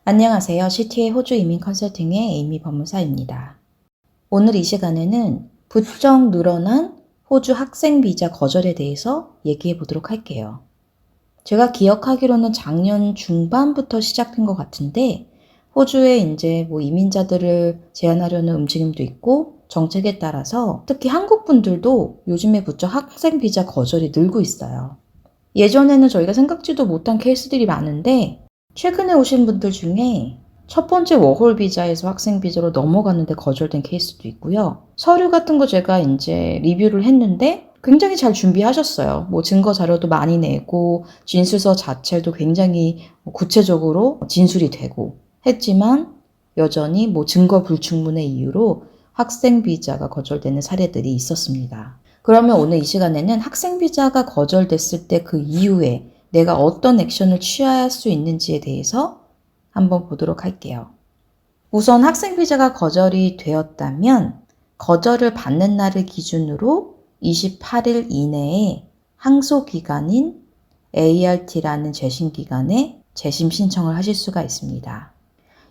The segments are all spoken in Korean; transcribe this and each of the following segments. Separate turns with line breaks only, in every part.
안녕하세요. CTA 호주 이민 컨설팅의 에이미 법무사입니다. 오늘 이 시간에는 부쩍 늘어난 호주 학생 비자 거절에 대해서 얘기해 보도록 할게요. 제가 기억하기로는 작년 중반부터 시작된 것 같은데 호주에 이제 이민자들을 제한하려는 움직임도 있고 정책에 따라서 특히 한국 분들도 요즘에 부쩍 학생 비자 거절이 늘고 있어요. 예전에는 저희가 생각지도 못한 케이스들이 많은데 최근에 오신 분들 중에 첫 번째 워홀 비자에서 학생 비자로 넘어갔는데 거절된 케이스도 있고요. 서류 같은 거 제가 이제 리뷰를 했는데 굉장히 잘 준비하셨어요. 증거 자료도 많이 내고 진술서 자체도 굉장히 구체적으로 진술이 되고 했지만 여전히 증거 불충분의 이유로 학생 비자가 거절되는 사례들이 있었습니다. 그러면 오늘 이 시간에는 학생 비자가 거절됐을 때 그 이후에 내가 어떤 액션을 취할 수 있는지에 대해서 한번 보도록 할게요. 우선 학생 비자가 거절이 되었다면 거절을 받는 날을 기준으로 28일 이내에 항소 기간인 ART라는 재심 기간에 재심 신청을 하실 수가 있습니다.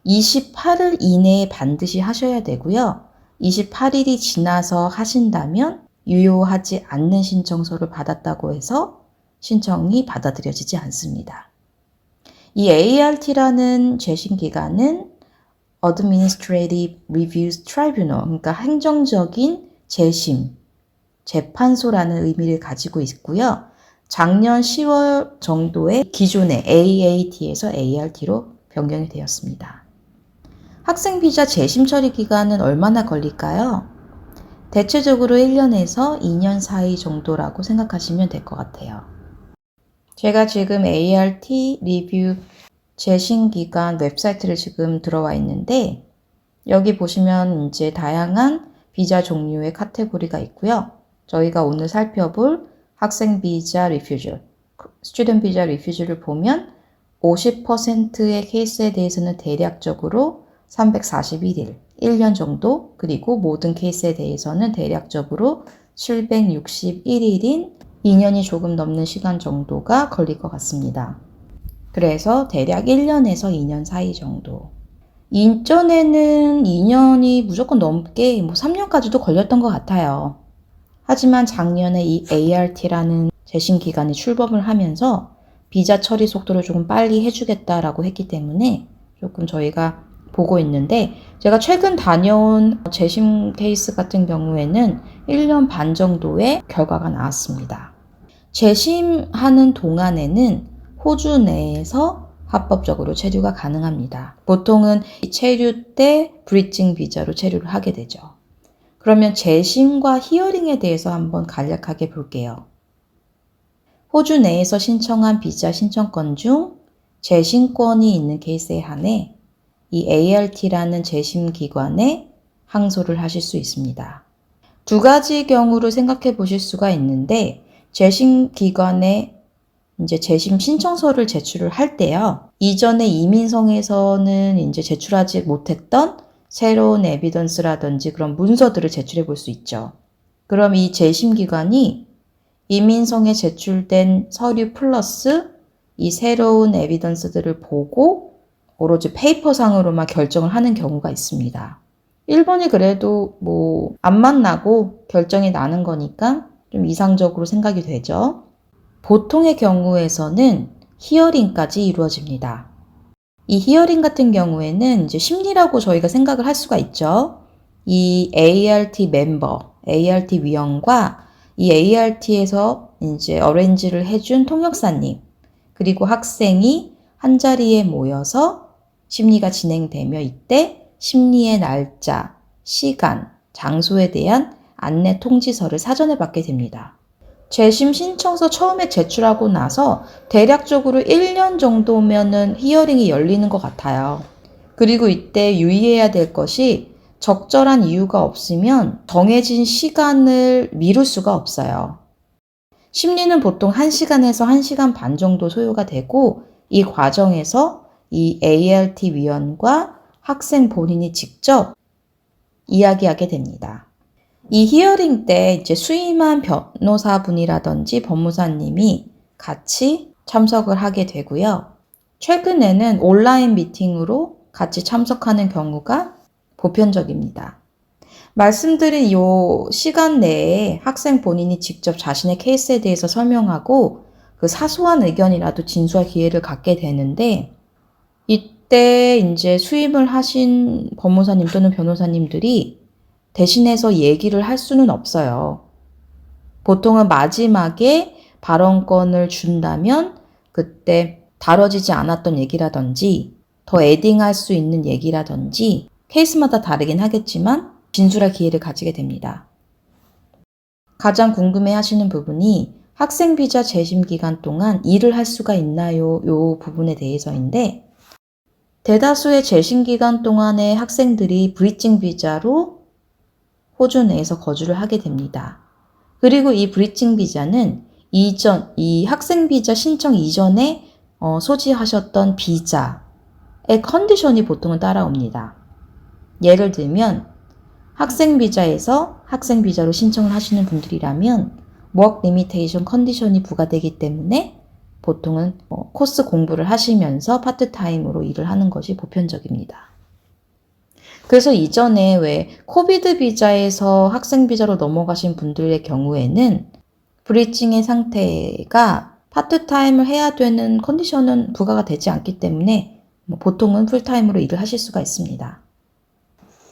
28일 이내에 반드시 하셔야 되고요. 28일이 지나서 하신다면 유효하지 않는 신청서를 받았다고 해서 신청이 받아들여지지 않습니다. 이 ART라는 재심 기관은 Administrative Review Tribunal, 그러니까 행정적인 재심, 재판소라는 의미를 가지고 있고요. 작년 10월 정도에 기존의 AAT에서 ART로 변경이 되었습니다. 학생 비자 재심 처리 기간은 얼마나 걸릴까요? 대체적으로 1년에서 2년 사이 정도라고 생각하시면 될 것 같아요. 제가 지금 ART 리뷰 재심 기간 웹사이트를 지금 들어와 있는데 여기 보시면 이제 다양한 비자 종류의 카테고리가 있고요. 저희가 오늘 살펴볼 학생 비자 리퓨즈, 스튜던트 비자 리퓨즈를 보면 50%의 케이스에 대해서는 대략적으로 341일, 1년 정도, 그리고 모든 케이스에 대해서는 대략적으로 761일인 2년이 조금 넘는 시간 정도가 걸릴 것 같습니다. 그래서 대략 1년에서 2년 사이 정도. 인전에는 2년이 무조건 넘게 3년까지도 걸렸던 것 같아요. 하지만 작년에 이 ART라는 재심 기간이 출범을 하면서 비자 처리 속도를 조금 빨리 해주겠다라고 했기 때문에 조금 저희가 보고 있는데 제가 최근 다녀온 재심 케이스 같은 경우에는 1년 반 정도의 결과가 나왔습니다. 재심하는 동안에는 호주 내에서 합법적으로 체류가 가능합니다. 보통은 체류 때 브리징 비자로 체류를 하게 되죠. 그러면 재심과 히어링에 대해서 한번 간략하게 볼게요. 호주 내에서 신청한 비자 신청권 중 재심권이 있는 케이스에 한해 이 ART라는 재심 기관에 항소를 하실 수 있습니다. 두 가지 경우로 생각해 보실 수가 있는데 재심 기관에 이제 재심 신청서를 제출을 할 때요. 이전에 이민성에서는 이제 제출하지 못했던 새로운 에비던스라든지 그런 문서들을 제출해 볼 수 있죠. 그럼 이 재심 기관이 이민성에 제출된 서류 플러스 이 새로운 에비던스들을 보고 오로지 페이퍼상으로만 결정을 하는 경우가 있습니다. 1번이 그래도 안 만나고 결정이 나는 거니까 좀 이상적으로 생각이 되죠. 보통의 경우에서는 히어링까지 이루어집니다. 이 히어링 같은 경우에는 이제 심리라고 저희가 생각을 할 수가 있죠. 이 ART 멤버, ART 위원과 이 ART에서 이제 어레인지를 해준 통역사님, 그리고 학생이 한 자리에 모여서 심리가 진행되며 이때 심리의 날짜, 시간, 장소에 대한 안내 통지서를 사전에 받게 됩니다. 재심 신청서 처음에 제출하고 나서 대략적으로 1년 정도면은 히어링이 열리는 것 같아요. 그리고 이때 유의해야 될 것이 적절한 이유가 없으면 정해진 시간을 미룰 수가 없어요. 심리는 보통 1시간에서 1시간 반 정도 소요가 되고 이 과정에서 이 ART 위원과 학생 본인이 직접 이야기하게 됩니다. 이 히어링 때 이제 수임한 변호사분이라든지 법무사님이 같이 참석을 하게 되고요. 최근에는 온라인 미팅으로 같이 참석하는 경우가 보편적입니다. 말씀드린 이 시간 내에 학생 본인이 직접 자신의 케이스에 대해서 설명하고 그 사소한 의견이라도 진술할 기회를 갖게 되는데, 이때 이제 수임을 하신 법무사님 또는 변호사님들이 대신해서 얘기를 할 수는 없어요. 보통은 마지막에 발언권을 준다면 그때 다뤄지지 않았던 얘기라든지 더 에딩할 수 있는 얘기라든지 케이스마다 다르긴 하겠지만 진술할 기회를 가지게 됩니다. 가장 궁금해 하시는 부분이 학생 비자 재심 기간 동안 일을 할 수가 있나요? 요 부분에 대해서인데, 대다수의 재심 기간 동안에 학생들이 브리징 비자로 호주 내에서 거주를 하게 됩니다. 그리고 이 브리징 비자는 이 학생 비자 신청 이전에 소지하셨던 비자의 컨디션이 보통은 따라옵니다. 예를 들면 학생 비자에서 학생 비자로 신청을 하시는 분들이라면 work limitation 컨디션이 부과되기 때문에 보통은 코스 공부를 하시면서 파트타임으로 일을 하는 것이 보편적입니다. 그래서 이전에 왜 코비드 비자에서 학생 비자로 넘어가신 분들의 경우에는 브리징의 상태가 파트타임을 해야 되는 컨디션은 부과가 되지 않기 때문에 보통은 풀타임으로 일을 하실 수가 있습니다.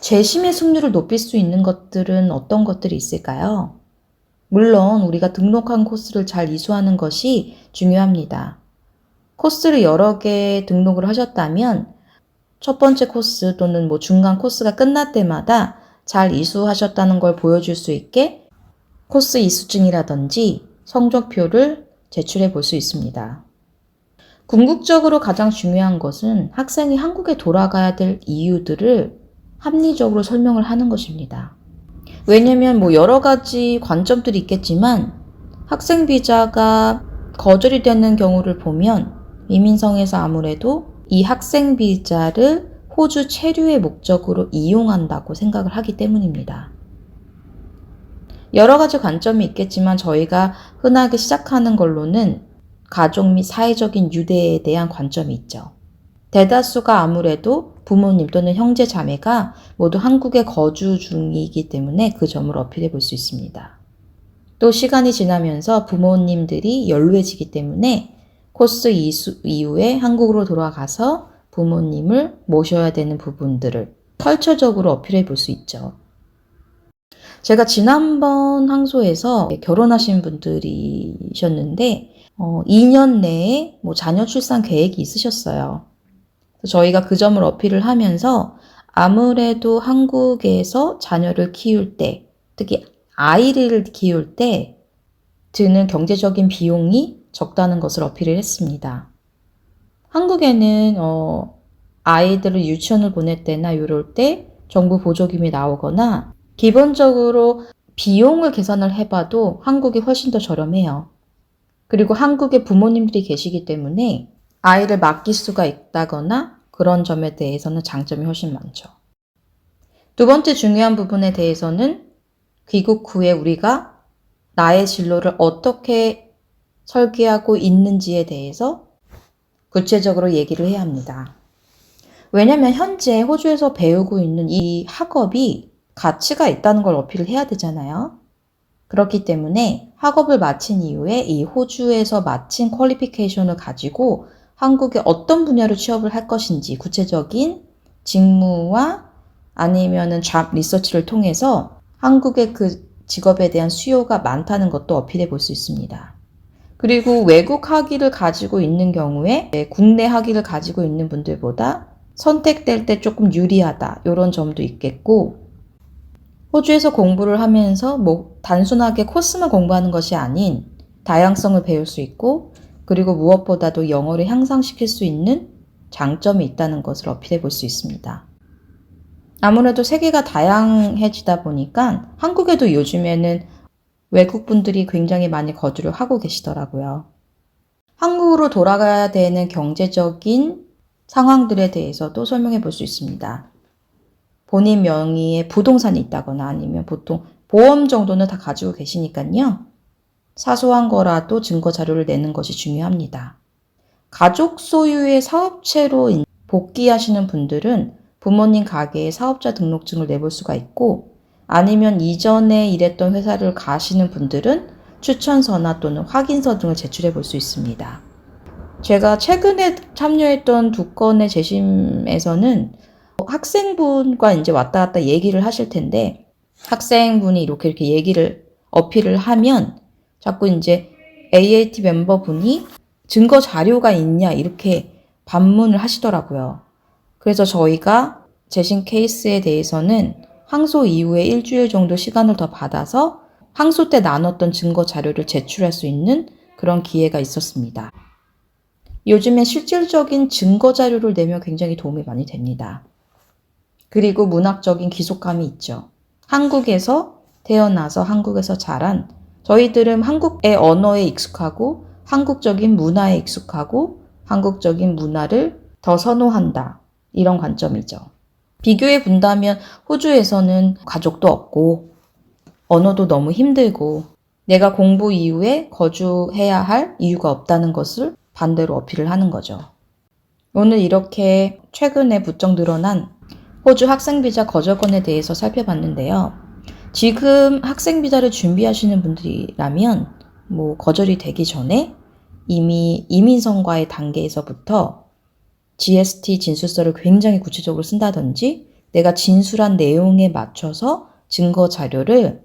재심의 승률을 높일 수 있는 것들은 어떤 것들이 있을까요? 물론 우리가 등록한 코스를 잘 이수하는 것이 중요합니다. 코스를 여러 개 등록을 하셨다면 첫 번째 코스 또는 중간 코스가 끝날 때마다 잘 이수하셨다는 걸 보여줄 수 있게 코스 이수증이라든지 성적표를 제출해 볼 수 있습니다. 궁극적으로 가장 중요한 것은 학생이 한국에 돌아가야 될 이유들을 합리적으로 설명을 하는 것입니다. 왜냐면 여러 가지 관점들이 있겠지만 학생 비자가 거절이 되는 경우를 보면 이민성에서 아무래도 이 학생 비자를 호주 체류의 목적으로 이용한다고 생각을 하기 때문입니다. 여러 가지 관점이 있겠지만 저희가 흔하게 시작하는 걸로는 가족 및 사회적인 유대에 대한 관점이 있죠. 대다수가 아무래도 부모님 또는 형제 자매가 모두 한국에 거주 중이기 때문에 그 점을 어필해 볼 수 있습니다. 또 시간이 지나면서 부모님들이 연루해지기 때문에 코스 이후에 한국으로 돌아가서 부모님을 모셔야 되는 부분들을 컬처적으로 어필해 볼 수 있죠. 제가 지난번 항소에서 결혼하신 분들이셨는데 2년 내에 자녀 출산 계획이 있으셨어요. 저희가 그 점을 어필을 하면서 아무래도 한국에서 자녀를 키울 때, 특히 아이를 키울 때 드는 경제적인 비용이 적다는 것을 어필을 했습니다. 한국에는 아이들을 유치원을 보낼 때나 이럴 때 정부 보조금이 나오거나 기본적으로 비용을 계산을 해봐도 한국이 훨씬 더 저렴해요. 그리고 한국에 부모님들이 계시기 때문에 아이를 맡길 수가 있다거나 그런 점에 대해서는 장점이 훨씬 많죠. 두 번째 중요한 부분에 대해서는 귀국 후에 우리가 나의 진로를 어떻게 설계하고 있는지에 대해서 구체적으로 얘기를 해야 합니다. 왜냐하면 현재 호주에서 배우고 있는 이 학업이 가치가 있다는 걸 어필을 해야 되잖아요. 그렇기 때문에 학업을 마친 이후에 이 호주에서 마친 퀄리피케이션을 가지고 한국의 어떤 분야로 취업을 할 것인지 구체적인 직무와 아니면은 잡 리서치를 통해서 한국의 그 직업에 대한 수요가 많다는 것도 어필해 볼 수 있습니다. 그리고 외국 학위를 가지고 있는 경우에 국내 학위를 가지고 있는 분들보다 선택될 때 조금 유리하다 이런 점도 있겠고, 호주에서 공부를 하면서 단순하게 코스만 공부하는 것이 아닌 다양성을 배울 수 있고, 그리고 무엇보다도 영어를 향상시킬 수 있는 장점이 있다는 것을 어필해 볼 수 있습니다. 아무래도 세계가 다양해지다 보니까 한국에도 요즘에는 외국분들이 굉장히 많이 거주를 하고 계시더라고요. 한국으로 돌아가야 되는 경제적인 상황들에 대해서도 설명해 볼 수 있습니다. 본인 명의의 부동산이 있다거나 아니면 보통 보험 정도는 다 가지고 계시니까요. 사소한 거라도 증거 자료를 내는 것이 중요합니다. 가족 소유의 사업체로 복귀하시는 분들은 부모님 가게에 사업자 등록증을 내볼 수가 있고, 아니면 이전에 일했던 회사를 가시는 분들은 추천서나 또는 확인서 등을 제출해 볼 수 있습니다. 제가 최근에 참여했던 2건의 재심에서는 학생분과 이제 왔다 갔다 얘기를 하실 텐데, 학생분이 이렇게 얘기를 어필을 하면 자꾸 이제 AAT 멤버분이 증거 자료가 있냐 이렇게 반문을 하시더라고요. 그래서 저희가 재심 케이스에 대해서는 항소 이후에 일주일 정도 시간을 더 받아서 항소 때 나눴던 증거 자료를 제출할 수 있는 그런 기회가 있었습니다. 요즘에 실질적인 증거 자료를 내면 굉장히 도움이 많이 됩니다. 그리고 문학적인 귀속감이 있죠. 한국에서 태어나서 한국에서 자란, 저희들은 한국의 언어에 익숙하고 한국적인 문화에 익숙하고 한국적인 문화를 더 선호한다. 이런 관점이죠. 비교해 본다면 호주에서는 가족도 없고 언어도 너무 힘들고 내가 공부 이후에 거주해야 할 이유가 없다는 것을 반대로 어필을 하는 거죠. 오늘 이렇게 최근에 부쩍 늘어난 호주 학생비자 거절권에 대해서 살펴봤는데요. 지금 학생비자를 준비하시는 분들이라면 거절이 되기 전에 이미 이민선과의 단계에서부터 GST 진술서를 굉장히 구체적으로 쓴다든지 내가 진술한 내용에 맞춰서 증거 자료를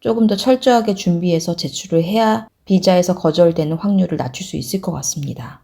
조금 더 철저하게 준비해서 제출을 해야 비자에서 거절되는 확률을 낮출 수 있을 것 같습니다.